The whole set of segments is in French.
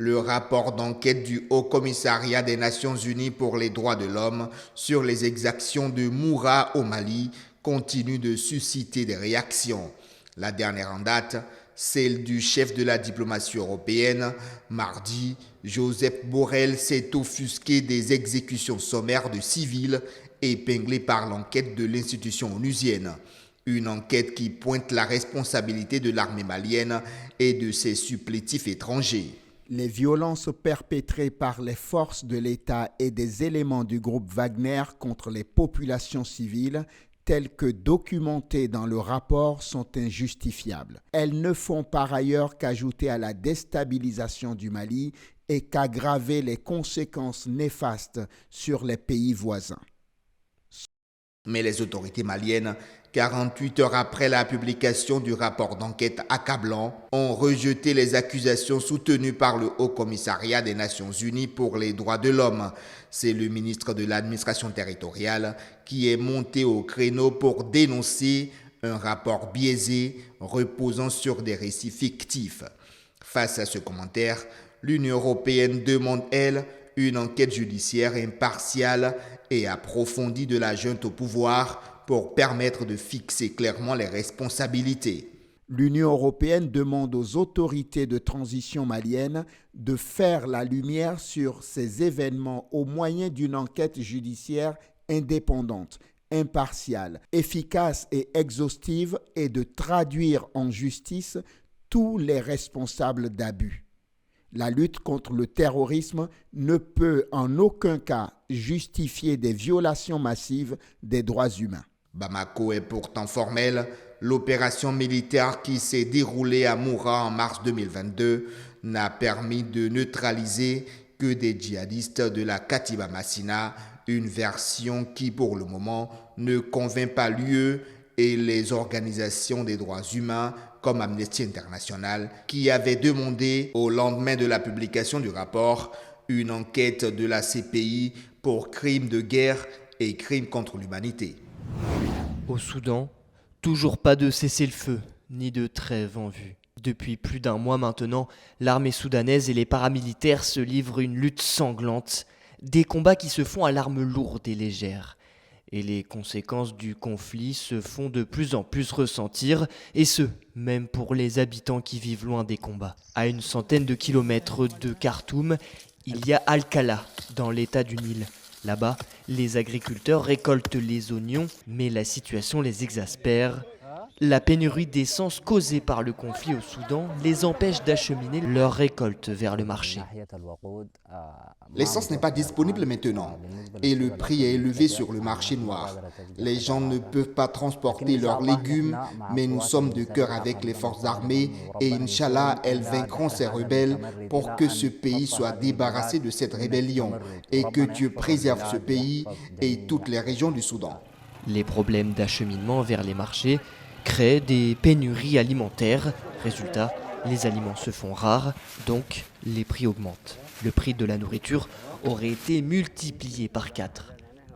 Le rapport d'enquête du Haut Commissariat des Nations Unies pour les droits de l'homme sur les exactions de Moura au Mali continue de susciter des réactions. La dernière en date, celle du chef de la diplomatie européenne. Mardi, Josep Borrell s'est offusqué des exécutions sommaires de civils épinglées par l'enquête de l'institution onusienne. Une enquête qui pointe la responsabilité de l'armée malienne et de ses supplétifs étrangers. Les violences perpétrées par les forces de l'État et des éléments du groupe Wagner contre les populations civiles, telles que documentées dans le rapport, sont injustifiables. Elles ne font par ailleurs qu'ajouter à la déstabilisation du Mali et qu'aggraver les conséquences néfastes sur les pays voisins. Mais les autorités maliennes, 48 heures après la publication du rapport d'enquête accablant, ont rejeté les accusations soutenues par le Haut Commissariat des Nations Unies pour les droits de l'homme. C'est le ministre de l'administration territoriale qui est monté au créneau pour dénoncer un rapport biaisé reposant sur des récits fictifs. Face à ce commentaire, l'Union européenne demande, elle, une enquête judiciaire impartiale et approfondie de la junte au pouvoir pour permettre de fixer clairement les responsabilités. L'Union européenne demande aux autorités de transition maliennes de faire la lumière sur ces événements au moyen d'une enquête judiciaire indépendante, impartiale, efficace et exhaustive et de traduire en justice tous les responsables d'abus. La lutte contre le terrorisme ne peut en aucun cas justifier des violations massives des droits humains. Bamako est pourtant formelle. L'opération militaire qui s'est déroulée à Moura en mars 2022 n'a permis de neutraliser que des djihadistes de la Katiba Massina, une version qui pour le moment ne convainc pas l'UE et les organisations des droits humains comme Amnesty International qui avait demandé au lendemain de la publication du rapport une enquête de la CPI pour crimes de guerre et crimes contre l'humanité. Au Soudan, toujours pas de cessez-le-feu, ni de trêve en vue. Depuis plus d'un mois maintenant, l'armée soudanaise et les paramilitaires se livrent une lutte sanglante, des combats qui se font à l'arme lourde et légère. Et les conséquences du conflit se font de plus en plus ressentir, et ce, même pour les habitants qui vivent loin des combats. À une centaine de kilomètres de Khartoum, il y a Al-Kala, dans l'état du Nil. Là-bas, les agriculteurs récoltent les oignons, mais la situation les exaspère. La pénurie d'essence causée par le conflit au Soudan les empêche d'acheminer leur récolte vers le marché. L'essence n'est pas disponible maintenant et le prix est élevé sur le marché noir. Les gens ne peuvent pas transporter leurs légumes, mais nous sommes de cœur avec les forces armées et Inch'Allah, elles vaincront ces rebelles pour que ce pays soit débarrassé de cette rébellion et que Dieu préserve ce pays et toutes les régions du Soudan. Les problèmes d'acheminement vers les marchés créent des pénuries alimentaires. Résultat, les aliments se font rares, donc les prix augmentent. Le prix de la nourriture aurait été multiplié par 4.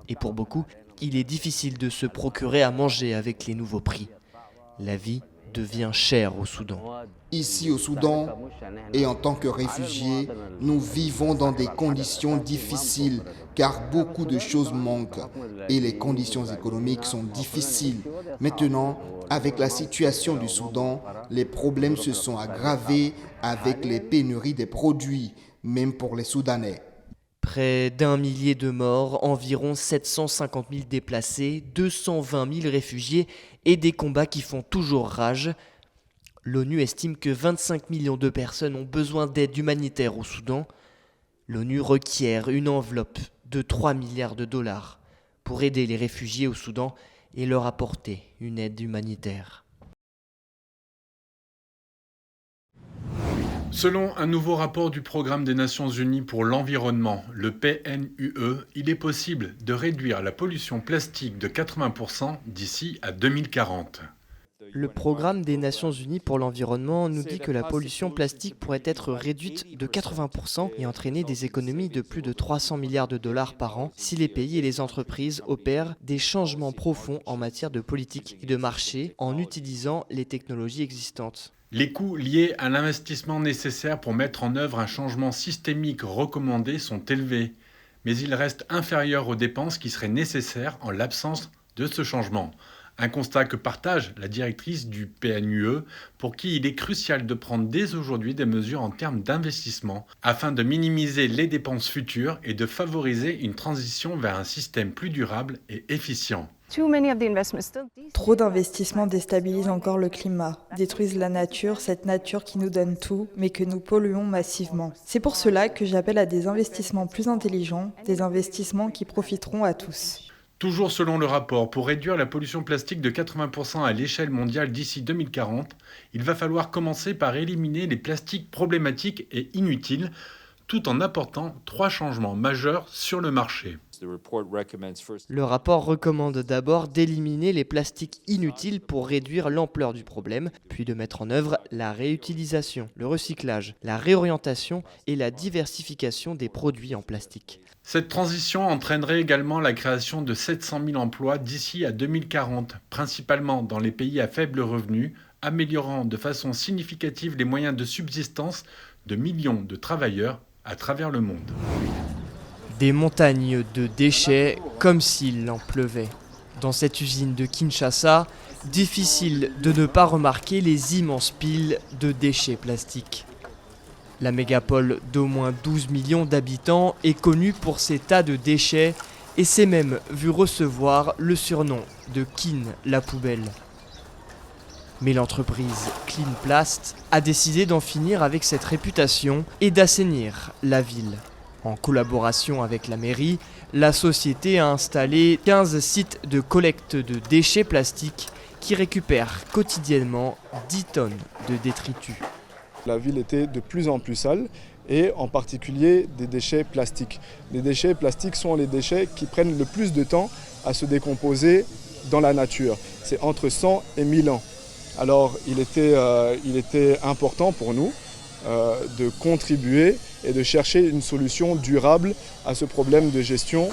Et pour beaucoup, il est difficile de se procurer à manger avec les nouveaux prix. La vie devient chère au Soudan. Ici au Soudan, et en tant que réfugiés, nous vivons dans des conditions difficiles car beaucoup de choses manquent et les conditions économiques sont difficiles. Maintenant, avec la situation du Soudan, les problèmes se sont aggravés avec les pénuries des produits, même pour les Soudanais. Près d'1 millier de morts, environ 750 000 déplacés, 220 000 réfugiés et des combats qui font toujours rage. L'ONU estime que 25 millions de personnes ont besoin d'aide humanitaire au Soudan. L'ONU requiert une enveloppe de 3 milliards de dollars pour aider les réfugiés au Soudan et leur apporter une aide humanitaire. Selon un nouveau rapport du Programme des Nations Unies pour l'environnement, le PNUE, il est possible de réduire la pollution plastique de 80% d'ici à 2040. Le Programme des Nations Unies pour l'environnement nous dit que la pollution plastique pourrait être réduite de 80% et entraîner des économies de plus de 300 milliards de dollars par an si les pays et les entreprises opèrent des changements profonds en matière de politique et de marché en utilisant les technologies existantes. Les coûts liés à l'investissement nécessaire pour mettre en œuvre un changement systémique recommandé sont élevés, mais ils restent inférieurs aux dépenses qui seraient nécessaires en l'absence de ce changement. Un constat que partage la directrice du PNUE, pour qui il est crucial de prendre dès aujourd'hui des mesures en termes d'investissement afin de minimiser les dépenses futures et de favoriser une transition vers un système plus durable et efficient. Trop d'investissements déstabilisent encore le climat, détruisent la nature, cette nature qui nous donne tout, mais que nous polluons massivement. C'est pour cela que j'appelle à des investissements plus intelligents, des investissements qui profiteront à tous. Toujours selon le rapport, pour réduire la pollution plastique de 80% à l'échelle mondiale d'ici 2040, il va falloir commencer par éliminer les plastiques problématiques et inutiles, tout en apportant 3 changements majeurs sur le marché. Le rapport recommande d'abord d'éliminer les plastiques inutiles pour réduire l'ampleur du problème, puis de mettre en œuvre la réutilisation, le recyclage, la réorientation et la diversification des produits en plastique. Cette transition entraînerait également la création de 700 000 emplois d'ici à 2040, principalement dans les pays à faible revenu, améliorant de façon significative les moyens de subsistance de millions de travailleurs à travers le monde. Des montagnes de déchets comme s'il en pleuvait. Dans cette usine de Kinshasa, difficile de ne pas remarquer les immenses piles de déchets plastiques. La mégapole d'au moins 12 millions d'habitants est connue pour ses tas de déchets et s'est même vu recevoir le surnom de Kin la poubelle. Mais l'entreprise Cleanplast a décidé d'en finir avec cette réputation et d'assainir la ville. En collaboration avec la mairie, la société a installé 15 sites de collecte de déchets plastiques qui récupèrent quotidiennement 10 tonnes de détritus. La ville était de plus en plus sale et en particulier des déchets plastiques. Les déchets plastiques sont les déchets qui prennent le plus de temps à se décomposer dans la nature. C'est entre 100 et 1000 ans. Alors il était important pour nous de contribuer et de chercher une solution durable à ce problème de gestion.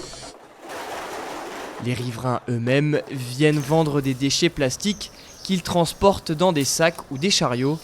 Les riverains eux-mêmes viennent vendre des déchets plastiques qu'ils transportent dans des sacs ou des chariots.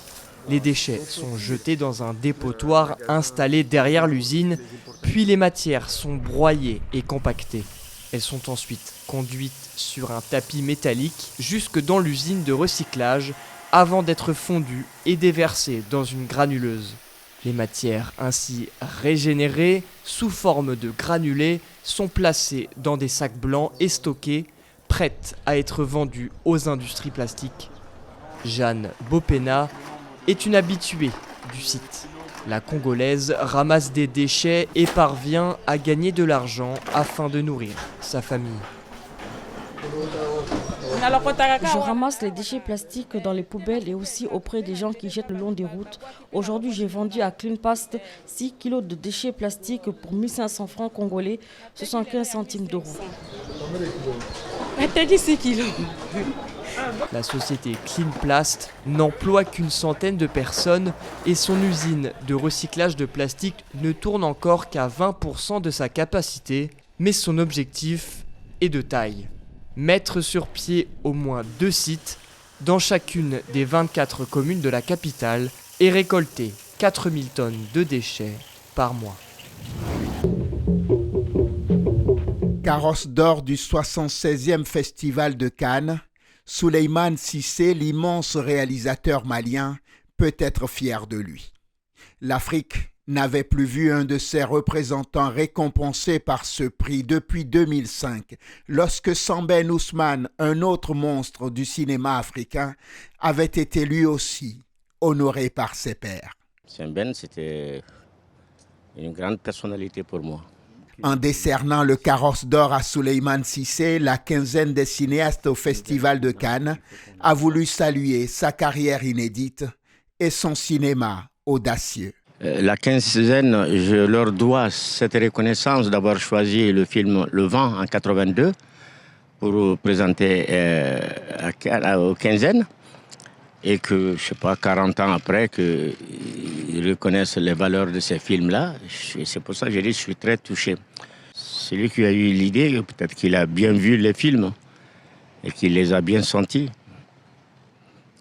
Les déchets sont jetés dans un dépotoir installé derrière l'usine, puis les matières sont broyées et compactées. Elles sont ensuite conduites sur un tapis métallique jusque dans l'usine de recyclage avant d'être fondues et déversées dans une granuleuse. Les matières ainsi régénérées sous forme de granulés sont placées dans des sacs blancs et stockées, prêtes à être vendues aux industries plastiques. Jeanne Bopena est une habituée du site. La Congolaise ramasse des déchets et parvient à gagner de l'argent afin de nourrir sa famille. Je ramasse les déchets plastiques dans les poubelles et aussi auprès des gens qui jettent le long des routes. Aujourd'hui, j'ai vendu à Cleanplast 6 kilos de déchets plastiques pour 1500 francs congolais, 75 centimes d'euros. La société Cleanplast n'emploie qu'une centaine de personnes et son usine de recyclage de plastique ne tourne encore qu'à 20% de sa capacité, mais son objectif est de taille. Mettre sur pied au moins 2 sites dans chacune des 24 communes de la capitale et récolter 4000 tonnes de déchets par mois. Carrosse d'or du 76e Festival de Cannes, Souleymane Cissé, l'immense réalisateur malien, peut être fier de lui. L'Afrique n'avait plus vu un de ses représentants récompensé par ce prix depuis 2005, lorsque Sambène Ousmane, un autre monstre du cinéma africain, avait été lui aussi honoré par ses pairs. Sambène, c'était une grande personnalité pour moi. En décernant le Carrosse d'or à Souleymane Cissé, la quinzaine des cinéastes au Festival de Cannes a voulu saluer sa carrière inédite et son cinéma audacieux. La quinzaine, je leur dois cette reconnaissance d'avoir choisi le film Le Vent en 82 pour présenter aux quinzaines et que, je ne sais pas, 40 ans après, qu'ils reconnaissent les valeurs de ces films-là. C'est pour ça que je suis très touché. Celui qui a eu l'idée, peut-être qu'il a bien vu les films et qu'il les a bien sentis.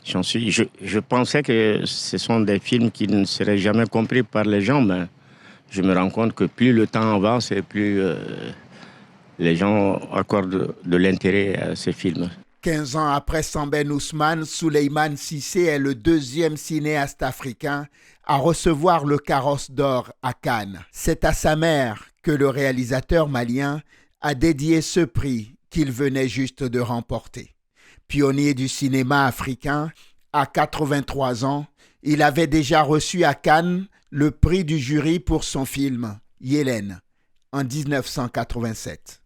Je pensais que ce sont des films qui ne seraient jamais compris par les gens, mais je me rends compte que plus le temps avance et plus les gens accordent de l'intérêt à ces films. 15 ans après Sambène Ousmane, Souleymane Cissé est le deuxième cinéaste africain à recevoir le Carrosse d'or à Cannes. C'est à sa mère que le réalisateur malien a dédié ce prix qu'il venait juste de remporter. Pionnier du cinéma africain, à 83 ans, il avait déjà reçu à Cannes le prix du jury pour son film « Yélène » en 1987.